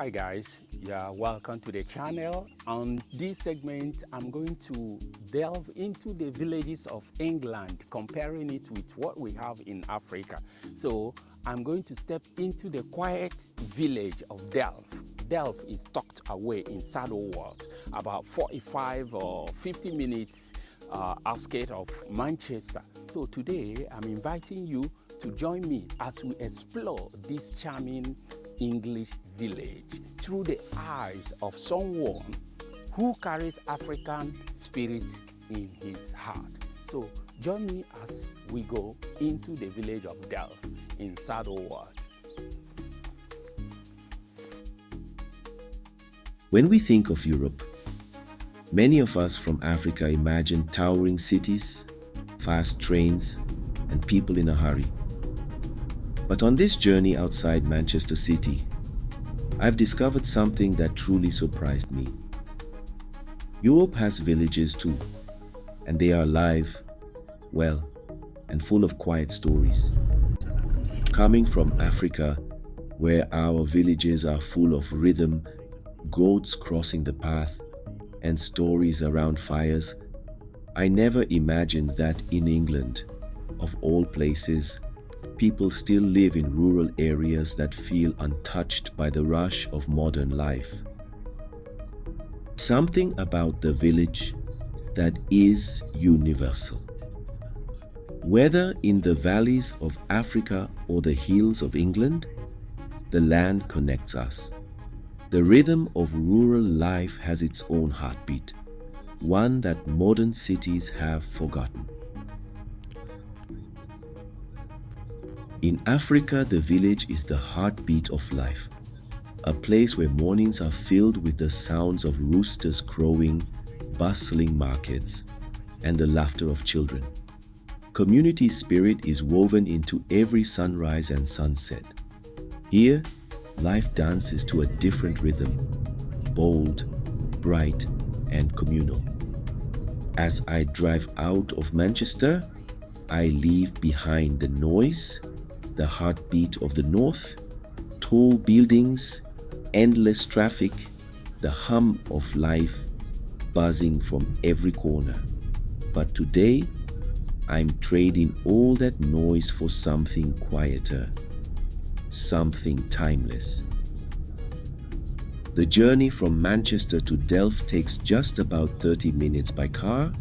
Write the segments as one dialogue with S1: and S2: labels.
S1: Hi guys, welcome to the channel. On this segment, I'm going to delve into the villages of England, comparing it with what we have in Africa. So I'm going to step into the quiet village of Delft. Delft is tucked away in Saddleworth, about 45 or 50 minutes outskirts of Manchester. So today I'm inviting you to join me as we explore this charming English village through the eyes of someone who carries African spirit in his heart. So join me as we go into the village of Delft in Saddleworth.
S2: When we think of Europe, many of us from Africa imagine towering cities, fast trains, and people in a hurry. But on this journey outside Manchester City, I've discovered something that truly surprised me. Europe has villages too, and they are alive, well, and full of quiet stories. Coming from Africa, where our villages are full of rhythm, goats crossing the path, and stories around fires, I never imagined that in England, of all places, people still live in rural areas that feel untouched by the rush of modern life. Something about the village that is universal. Whether in the valleys of Africa or the hills of England, the land connects us. The rhythm of rural life has its own heartbeat, one that modern cities have forgotten. In Africa, the village is the heartbeat of life, a place where mornings are filled with the sounds of roosters crowing, bustling markets, and the laughter of children. Community spirit is woven into every sunrise and sunset. Here, life dances to a different rhythm, bold, bright, and communal. As I drive out of Manchester, I leave behind the noise, the heartbeat of the north, tall buildings, endless traffic, the hum of life buzzing from every corner. But today, I'm trading all that noise for something quieter, something timeless. The journey from Manchester to Delft takes just about 30 minutes by car,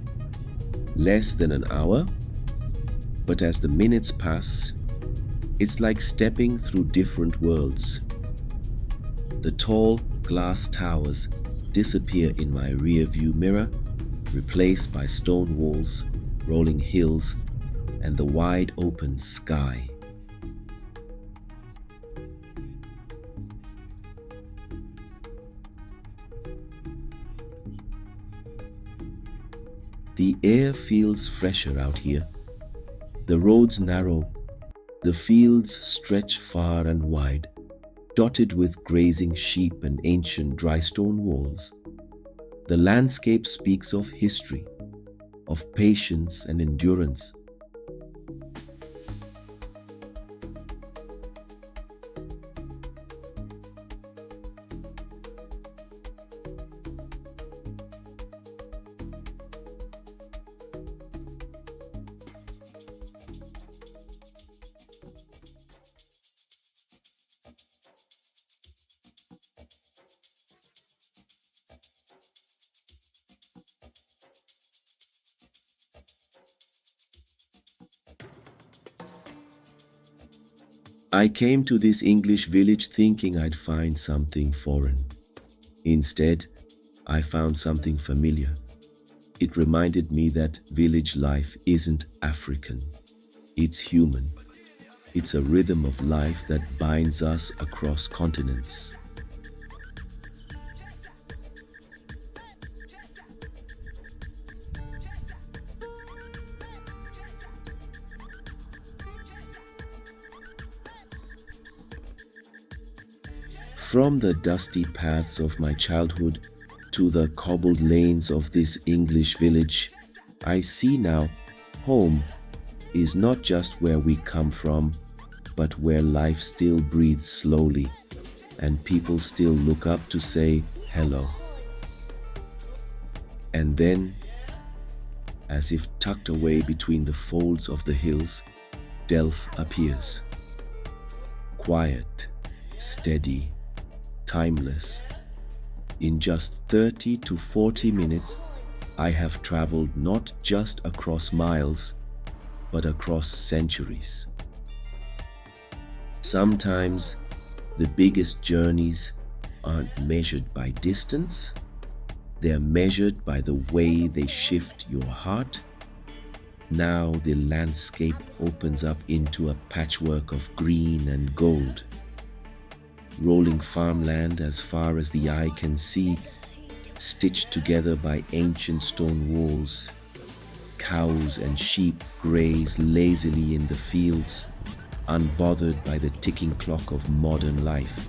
S2: less than an hour, but as the minutes pass, it's like stepping through different worlds. The tall glass towers disappear in my rear view mirror, replaced by stone walls, rolling hills, and the wide open sky. The air feels fresher out here. The roads narrow, the fields stretch far and wide, dotted with grazing sheep and ancient dry stone walls. The landscape speaks of history, of patience and endurance. I came to this English village thinking I'd find something foreign. Instead, I found something familiar. It reminded me that village life isn't African. It's human. It's a rhythm of life that binds us across continents. From the dusty paths of my childhood to the cobbled lanes of this English village, I see now home is not just where we come from, but where life still breathes slowly, and people still look up to say hello. And then, as if tucked away between the folds of the hills, Delft appears. Quiet, steady, timeless. In just 30 to 40 minutes, I have traveled not just across miles, but across centuries. Sometimes the biggest journeys aren't measured by distance, they're measured by the way they shift your heart. Now the landscape opens up into a patchwork of green and gold. Rolling farmland as far as the eye can see, stitched together by ancient stone walls. Cows and sheep graze lazily in the fields, unbothered by the ticking clock of modern life.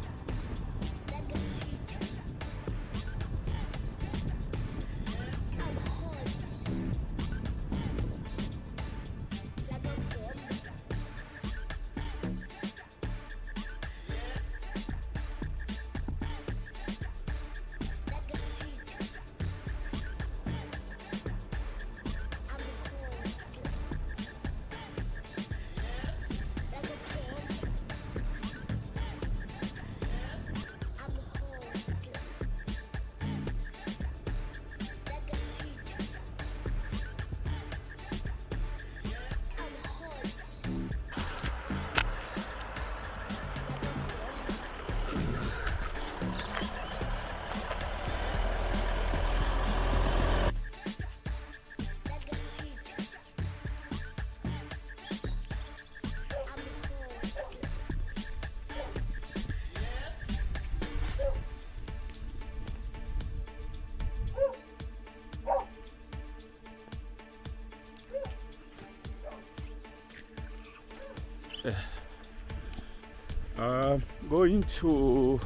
S1: Going to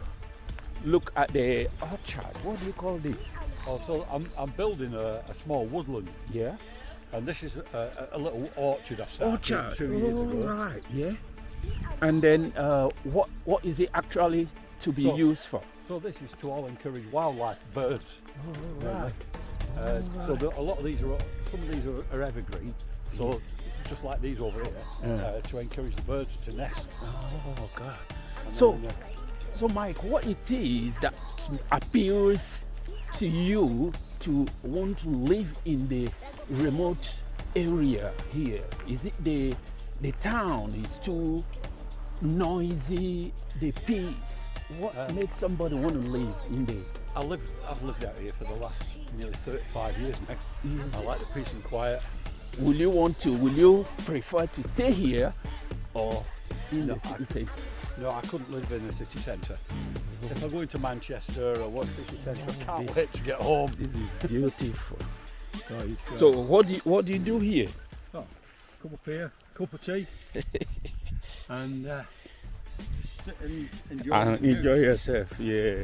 S1: look at the orchard. What do you call this?
S3: Also, I'm building a small woodland,
S1: Yeah.
S3: and this is a little orchard I started
S1: Orchard.
S3: 2 years ago.
S1: Right. Yeah. And then what is it actually to be
S3: So-
S1: used for?
S3: So this is to all encourage wildlife, birds.
S1: Oh, right.
S3: So a lot of these some of these are evergreen. So just like these over here, to encourage the birds to nest.
S1: Oh God.
S3: And
S1: So,
S3: then,
S1: so Mike, what it is that appeals to you to want to live in the remote area here? Is it the town is too noisy, the peace? What makes somebody want to live in there?
S3: I've lived out here for the last nearly 35 years now.
S1: Yes.
S3: I like the peace and quiet.
S1: Will you prefer to stay here or in
S3: No,
S1: the city centre?
S3: No, I couldn't live in the city centre. If I go into Manchester or what city centre, I can't
S1: this-
S3: wait to get home.
S1: This is beautiful.
S3: So,
S1: So what do you do here?
S3: come up here, cup of tea, and sit and enjoy.
S1: And
S3: the view.
S1: enjoy yourself, yeah.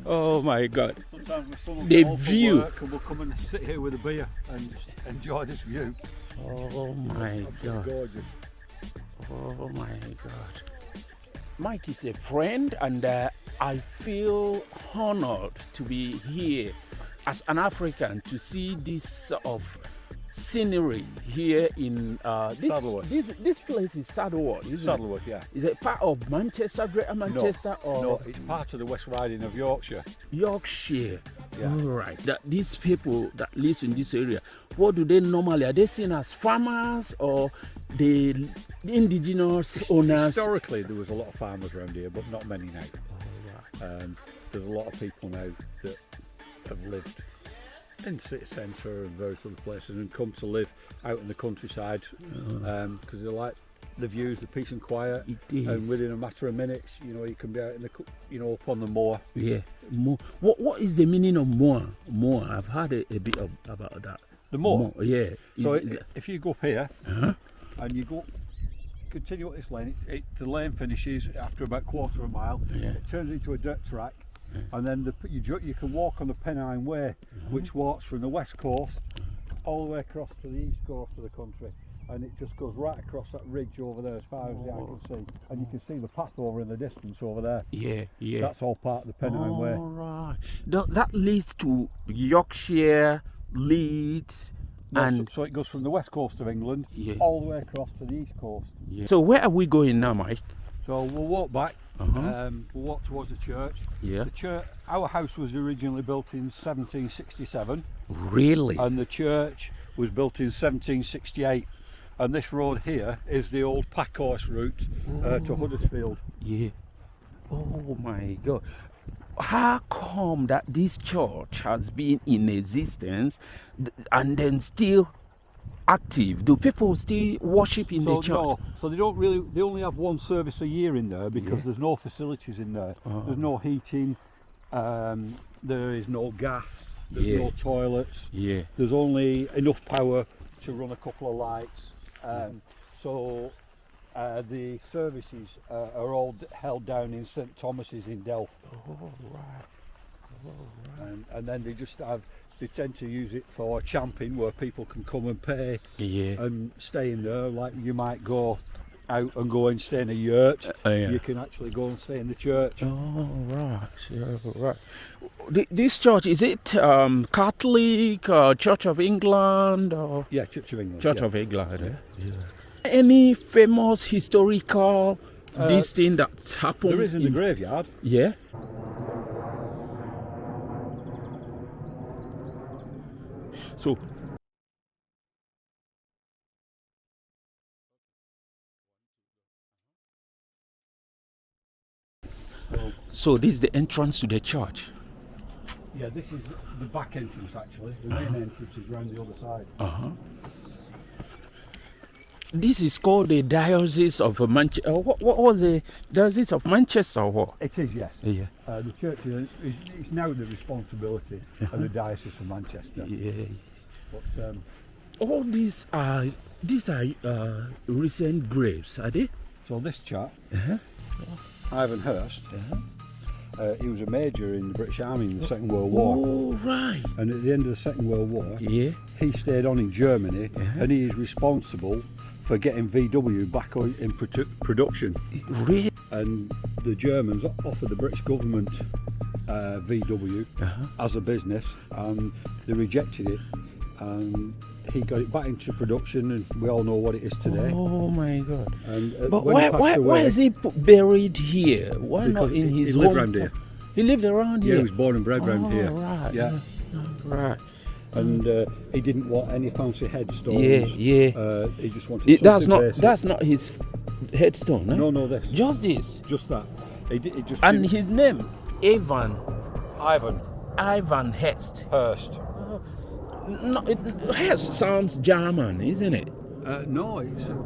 S1: Oh my God.
S3: Sometimes my son will
S1: The
S3: get home from
S1: view.
S3: work and we'll come and sit here with a beer and just enjoy this view.
S1: Oh my
S3: Absolutely
S1: God.
S3: gorgeous.
S1: Oh my God. Mike is a friend, and I feel honored to be here as an African to see this sort of scenery here in
S3: Saddleworth.
S1: This place is Saddleworth, isn't it?
S3: Saddleworth, yeah.
S1: Is it part of Manchester, Greater Manchester, or
S3: No, it's part of the West Riding of Yorkshire.
S1: Yorkshire?
S3: Yeah.
S1: All right. That these people that live in this area, what do they normally? Are they seen as farmers or the indigenous owners?
S3: Historically, there was a lot of farmers around here, but not many now. There's a lot of people now that have lived in the city centre and various other places and come to live out in the countryside because they like the views, the peace and quiet.
S1: It is.
S3: And within a matter of minutes, you can be out in the, up on the moor.
S1: Yeah. What is the meaning of moor? Moor. I've heard a bit about that.
S3: The moor.
S1: Yeah.
S3: So
S1: Is it-
S3: if you go up here
S1: Uh-huh.
S3: and you go, continue up this lane, the lane finishes after about quarter of a mile.
S1: Yeah.
S3: It turns into a dirt track, and then you can walk on the Pennine Way, which walks from the west coast all the way across to the east coast of the country. and it just goes right across that ridge over there as far as the eye can see. And you can see the path over in the distance over there.
S1: Yeah, yeah.
S3: That's all part of the Pennine Way.
S1: All right. That leads to Yorkshire, Leeds,
S3: No,
S1: and
S3: so it goes from the west coast of England all the way across to the east coast.
S1: yeah. So where are we going now, Mike?
S3: So we'll walk back.
S1: Uh-huh.
S3: We'll walk towards the church.
S1: Yeah.
S3: The church. Our house was originally built in 1767,
S1: Really?
S3: and the church was built in 1768. And this road here is the old pack horse route to Huddersfield.
S1: Yeah. Oh my God. How come that this church has been in existence and then still active? Do people still worship in the church?
S3: No, so they don't really. They only have one service a year in there because
S1: Yeah.
S3: there's no facilities in there. There's no heating. There is no gas. There's
S1: Yeah.
S3: no toilets.
S1: Yeah.
S3: There's only enough power to run a couple of lights. So the services are all held down in St Thomas's in Delft.
S1: Oh, right.
S3: And then they tend to use it for champing, where people can come and pay
S1: Yeah.
S3: and stay in there. Like you might go out and go and stay in a yurt.
S1: Yeah.
S3: You can actually go and stay in the church.
S1: Oh, right. Yeah, right. This church, is it Catholic, Church of England, or
S3: Yeah, Church of England.
S1: Church
S3: yeah.
S1: of England? Yeah. Any famous historical this thing that's happened?
S3: There is in the graveyard.
S1: Yeah. So. So this is the entrance to the church.
S3: Yeah, this is the back entrance actually. The main entrance is round the other side.
S1: This is called the Diocese of Manchester. What was the Diocese of Manchester or what?
S3: It is, yes.
S1: Yeah.
S3: The church is now the responsibility of the Diocese of Manchester.
S1: Yeah.
S3: But
S1: All these are recent graves, are they?
S3: so this chap, Ivan Hurst, he was a major in the British Army in the Second World War.
S1: Oh, right.
S3: And at the end of the Second World War,
S1: Yeah.
S3: he stayed on in Germany, and he is responsible for getting VW back in production.
S1: Really?
S3: And the Germans offered the British government VW as a business, and they rejected it, and he got it back into production, and we all know what it is today.
S1: Oh my God!
S3: And
S1: But
S3: when he passed
S1: why
S3: away,
S1: is he buried here? Why not
S3: Because
S1: in his
S3: he lived
S1: home?
S3: round here.
S1: He lived around
S3: Yeah,
S1: here.
S3: he was born and bred round here.
S1: Right.
S3: Yeah.
S1: Right.
S3: And he didn't want any fancy headstones.
S1: Yeah.
S3: He just wanted
S1: That's
S3: something
S1: not.
S3: basic.
S1: That's not his headstone. Eh?
S3: No, this.
S1: Just this.
S3: Just that. He just
S1: And
S3: didn't-
S1: his name,
S3: Ivan
S1: Ivan Hest.
S3: Hurst.
S1: No, Hest sounds German, isn't it?
S3: No,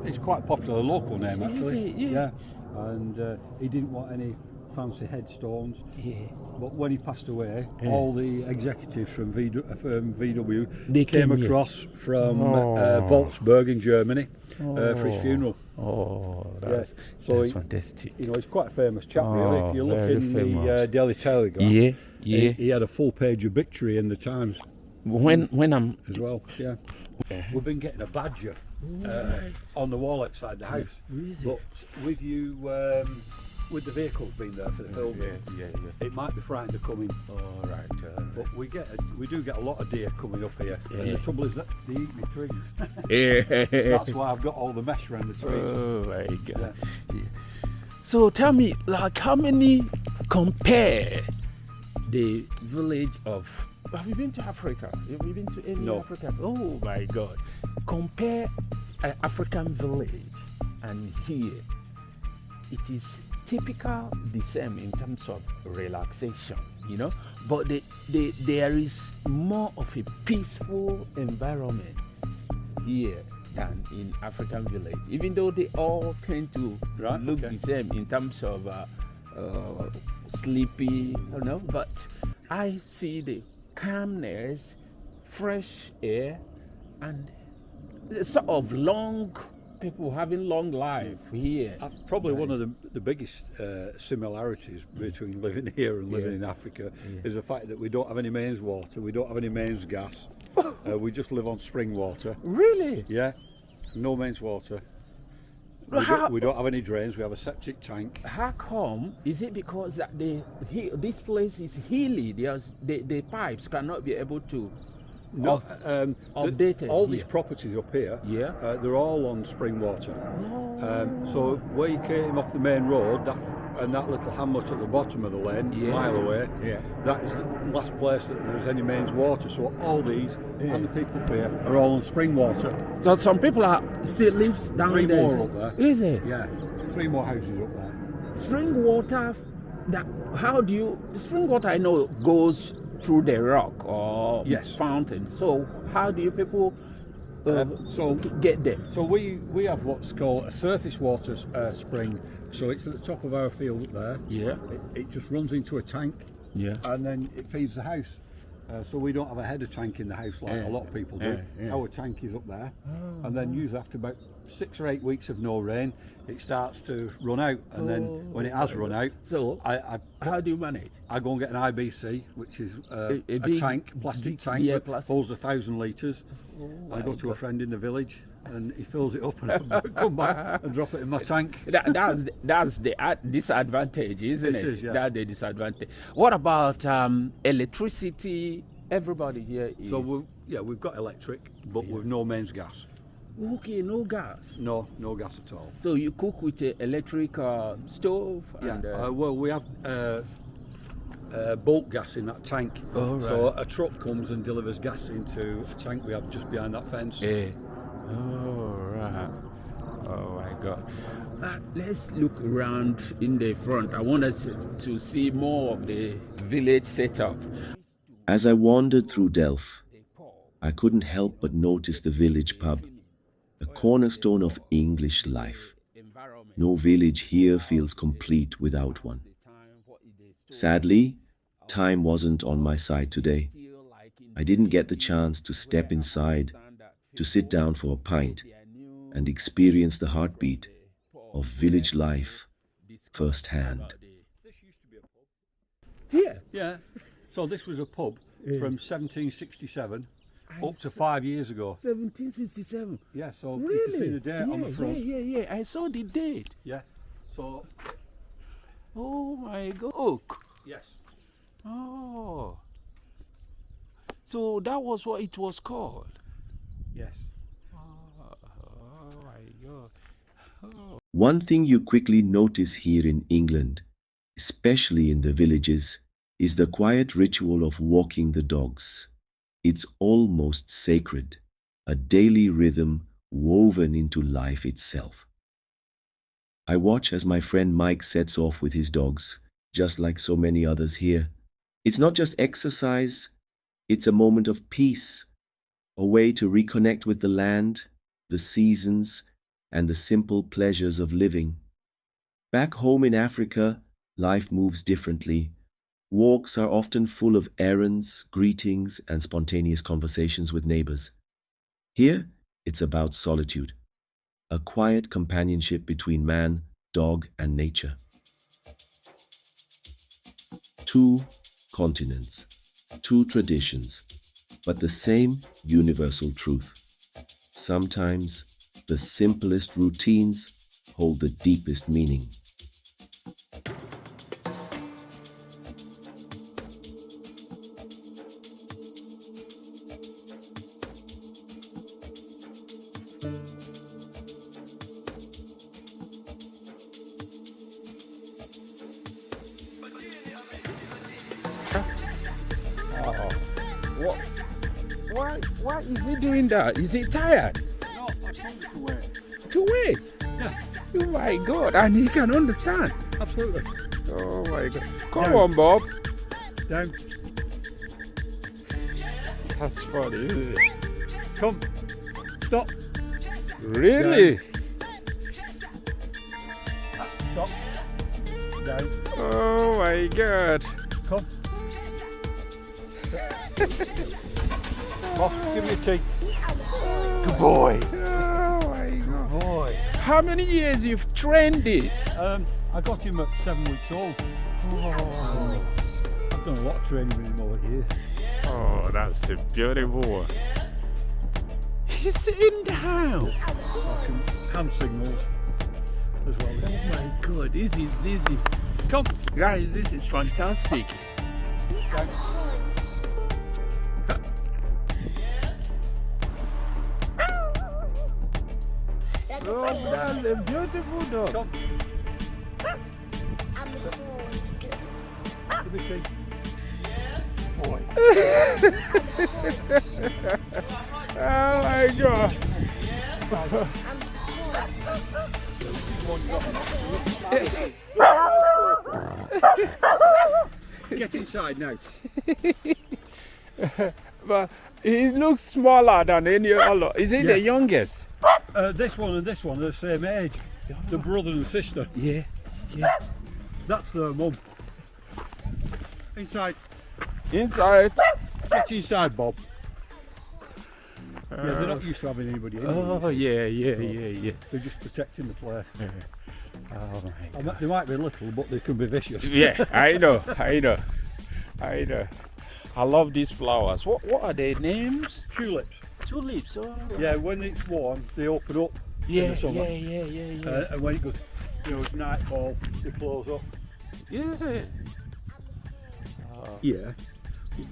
S3: it's quite a popular local name actually.
S1: it? Yeah.
S3: And he didn't want any fancy headstones.
S1: Yeah.
S3: But when he passed away, all the executives from VW
S1: They
S3: came
S1: came here.
S3: across from
S1: Oh.
S3: Wolfsburg in Germany for his funeral.
S1: Oh, that's,
S3: So
S1: that's
S3: he-
S1: fantastic.
S3: You know, he's quite a famous chap, really. If you look
S1: very
S3: in the
S1: famous.
S3: Daily Telegraph,
S1: Yeah.
S3: he had a full page obituary in the Times
S1: When I'm
S3: as well. Yeah. We've been getting a badger on the wall outside the house.
S1: Really?
S3: But with you, with the vehicles being there for the filming,
S1: yeah.
S3: it might be frightened of coming.
S1: All right.
S3: But we do get a lot of deer coming up here. And the trouble is that they eat the trees.
S1: Yeah.
S3: That's why I've got all the mesh around the trees.
S1: Oh my God. Yeah. So tell me, like, how many compare the village of? Have you been to Africa? Have you been to any
S3: No.
S1: Africa? Oh my God! Compare an African village and here. It is typical the same in terms of relaxation, you know, but there is more of a peaceful environment here than in African village, even though they all tend to look the same in terms of sleepy, you know, but I see the calmness, fresh air, and sort of long people having long life here.
S3: Probably one of the biggest similarities between living here and living in Africa is the fact that we don't have any mains water, we don't have any mains gas. We just live on spring water.
S1: Really?
S3: Yeah. No mains water.
S1: How-
S3: We don't have any drains. We have a septic tank.
S1: How come? Is it because that this place is hilly? The pipes cannot be able to.
S3: No,
S1: updated
S3: all these
S1: here.
S3: properties up here,
S1: Yeah.
S3: they're all on spring water. So where you came off the main road, and that little hamlet at the bottom of the lane,
S1: Yeah.
S3: a mile away,
S1: Yeah.
S3: that is the last place that there's any mains water. So all these and the people up here are all on spring water.
S1: So some people still lives down
S3: 3
S1: there.
S3: more up there.
S1: Is it?
S3: Yeah, 3 more houses up there.
S1: Spring water. Spring water I know goes through the rock or
S3: Yes.
S1: fountain. So how do you people
S3: So
S1: get there?
S3: So we have what's called a surface water spring. So it's at the top of our field up there.
S1: Yeah.
S3: It just runs into a tank.
S1: Yeah.
S3: And then it feeds the house. So we don't have a header tank in the house like
S1: Yeah.
S3: a lot of people do.
S1: Yeah, yeah.
S3: Our tank is up there. And then usually after about 6 or 8 weeks of no rain, it starts to run out. And then when it has run out,
S1: So how do you manage?
S3: I go and get an IBC, which is a
S1: big-
S3: tank, plastic tank
S1: yeah,
S3: that
S1: plastic.
S3: holds 1,000 litres. I go
S1: my
S3: to a
S1: God.
S3: friend in the village and he fills it up and I come back and drop it in my tank.
S1: That's the disadvantage, isn't it?
S3: It is, yeah.
S1: That's the disadvantage. What about electricity? Everybody here is
S3: So we've got electric, but with no mains gas.
S1: okay. No gas.
S3: No gas at all.
S1: So you cook with an electric stove
S3: Yeah.
S1: and
S3: Well, we have bulk gas in that tank.
S1: Oh,
S3: So
S1: right.
S3: a truck comes and delivers gas into a tank we have just behind that fence.
S1: eh. Oh right. Oh my God. Let's look around in the front. I want us to see more of the village setup.
S2: As I wandered through Delft, I couldn't help but notice the village pub, a cornerstone of English life. No village here feels complete without one. Sadly, time wasn't on my side today. I didn't get the chance to step inside, to sit down for a pint, and experience the heartbeat of village life firsthand.
S1: Here.
S3: Yeah. So this was a pub from 1767 up to 5 years ago.
S1: 1767.
S3: Yeah, so
S1: Really?
S3: you can see the date on the front.
S1: Yeah. I saw the date.
S3: Yeah. So,
S1: Oh my God. Oak.
S3: yes.
S1: Oh. So that was what it was called.
S3: Yes.
S1: Oh my God.
S2: One thing you quickly notice here in England, especially in the villages, is the quiet ritual of walking the dogs. It's almost sacred, a daily rhythm woven into life itself. I watch as my friend Mike sets off with his dogs, just like so many others here. It's not just exercise, it's a moment of peace, a way to reconnect with the land, the seasons, and the simple pleasures of living. Back home in Africa, life moves differently. Walks are often full of errands, greetings, and spontaneous conversations with neighbors. Here, it's about solitude, a quiet companionship between man, dog, and nature. 2 continents, 2 traditions, but the same universal truth. Sometimes, the simplest routines hold the deepest meaning.
S1: Why is he doing that? Is he tired?
S3: No, I told you to wait.
S1: To wait.
S3: Yeah,
S1: Oh my God. And he can understand.
S3: absolutely.
S1: Oh my God. Come
S3: Down.
S1: on, Bob.
S3: Down.
S1: That's funny, isn't it?
S3: Come. Stop.
S1: Really?
S3: Stop. Down.
S1: Oh my God.
S3: Come. Off. Give me a tea.
S1: Good boy. Oh my God.
S3: Boy.
S1: How many years you've trained this?
S3: I got him at 7 weeks old. I've done a lot of training with him over the years.
S1: Oh, that's a beautiful one. He's sitting down.
S3: Hand signals as well.
S1: Oh my God, this is, come guys, this is fantastic. Oh, that's a beautiful dog.
S3: Come. Give me a shake. Boy.
S1: Oh my God.
S3: Get inside now.
S1: But he looks smaller than any other. Is he
S3: Yeah.
S1: the youngest?
S3: This one and this one are the same age. The brother and sister.
S1: Yeah.
S3: That's their mum. Inside.
S1: Inside.
S3: Get inside, Bob. Yeah, they're not used to having anybody in.
S1: Oh yeah.
S3: They're just protecting the place.
S1: Oh my.
S3: And they might be little, but they can be vicious.
S1: Yeah, I know. I love these flowers. What are their names?
S3: Tulips.
S1: Tulips. Oh.
S3: Yeah, when it's warm, they open up in the summer.
S1: Yeah.
S3: And when it goes, it's nightfall, they close up.
S1: Is it?
S3: Yeah.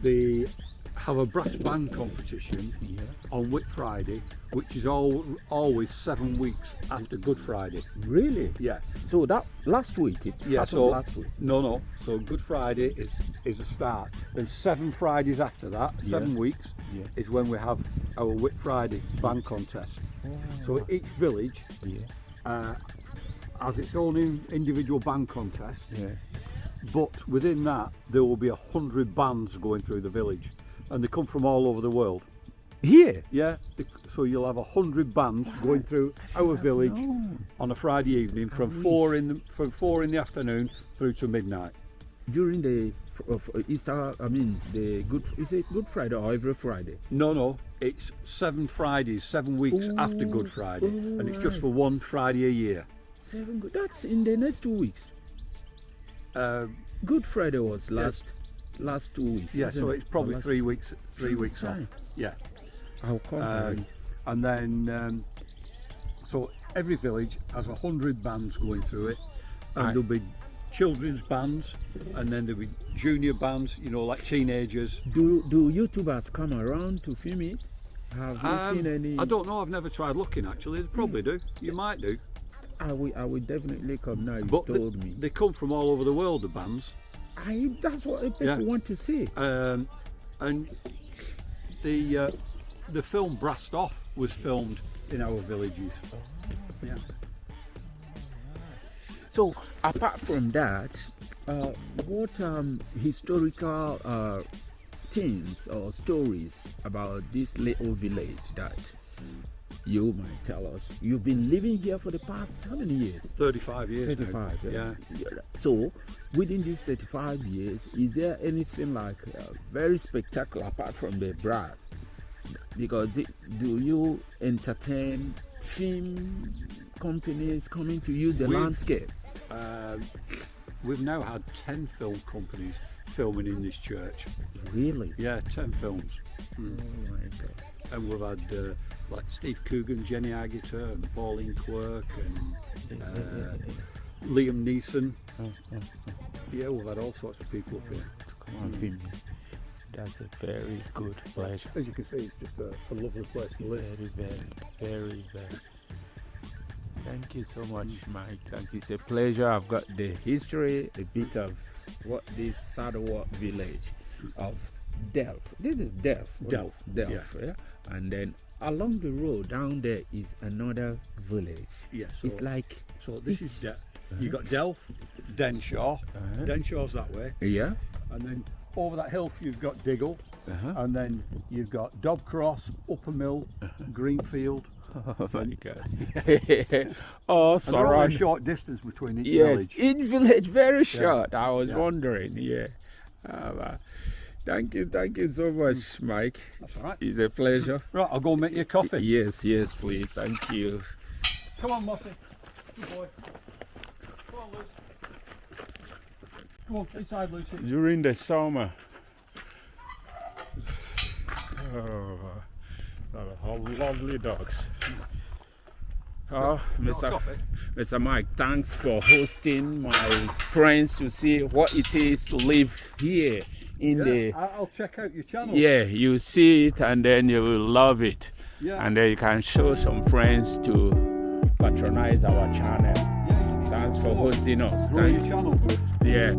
S3: They have a brass band competition on Whit Friday, which is always 7 weeks after Good Friday.
S1: Really?
S3: Yeah.
S1: So that last week? It happened
S3: So
S1: last week.
S3: No. So Good Friday is a start. Then 7 Fridays after that, 7 weeks, is when we have our Whit Friday band contest. So each village has its own individual band contest.
S1: Yeah.
S3: But within that, there will be 100 bands going through the village, and they come from all over the world.
S1: Here?
S3: Yeah, so you'll have 100 bands going through our village on a Friday evening from 4 in the afternoon through to midnight.
S1: During the Easter, the is it Good Friday or every Friday?
S3: No, it's 7 Fridays, 7 weeks after Good Friday, and it's just for one Friday a year.
S1: 7 good. That's in the next 2 weeks. Good Friday was last 2 weeks.
S3: Yeah,
S1: isn't
S3: so
S1: it?
S3: it's probably
S1: Or
S3: 3 weeks. 3
S1: weeks
S3: weeks off.
S1: time.
S3: Yeah.
S1: I'll cover it.
S3: And then, so every village has 100 bands going through it, and there'll be children's bands, and then there'll be junior bands, like teenagers.
S1: Do YouTubers come around to film it? Have you seen any?
S3: I don't know. I've never tried looking. Actually, they probably do. You might do.
S1: I will definitely come now. You
S3: But
S1: told me.
S3: they come from all over the world. The bands.
S1: That's what people want to see.
S3: And the film Brassed Off was filmed in our villages. Yeah.
S1: So apart from that, what historical things or stories about this little village that you might tell us? You've been living here for the past how many years?
S3: 35 years.
S1: 35.
S3: Yeah.
S1: So within these 35 years, is there anything like very spectacular apart from the brass? Because do you entertain film companies coming to use the landscape?
S3: We've now had 10 film companies filming in this church.
S1: Really?
S3: Yeah, 10 films.
S1: Oh my God.
S3: And we've had like Steve Coogan, Jenny Agutter, and Pauline Quirk, and Liam Neeson. Yeah, we've had all sorts of people up here.
S1: Come on, film. That's a very good pleasure.
S3: As you can see, it's just a lovely place to live.
S1: Very. Thank you so much, Mike. It's a pleasure. I've got the history, a bit of what this Saddleworth village of Delft. This is Delft. Yeah. And then along the road down there is another village.
S3: Yeah.
S1: It's like
S3: this is Delft. You've got Delft, Denshaw. Denshaw's that way.
S1: Yeah.
S3: And then over that hill you've got Diggle. And then you've got Dobcross, Upper Mill, Greenfield.
S1: Oh my God. Oh,
S3: sorry. And they're all a short distance between each village.
S1: Each village very short. I was wondering. Yeah. Thank you so much, Mike.
S3: That's all right.
S1: It's a pleasure.
S3: Right, I'll go and make you a coffee.
S1: Yes, please. Thank you.
S3: Come on, Mossy. Good boy. Come on, Lucy. Come on, inside, Lucy.
S1: During the summer. So, lovely dogs. Oh, Mr. Mike, thanks for hosting my friends to see what it is to live here in the.
S3: I'll check out your channel.
S1: Yeah, you see it and then you will love it.
S3: Yeah.
S1: And then you can show some friends to patronize our channel.
S3: Yeah,
S1: Thanks for hosting us.
S3: Grow your channel.
S1: Yeah.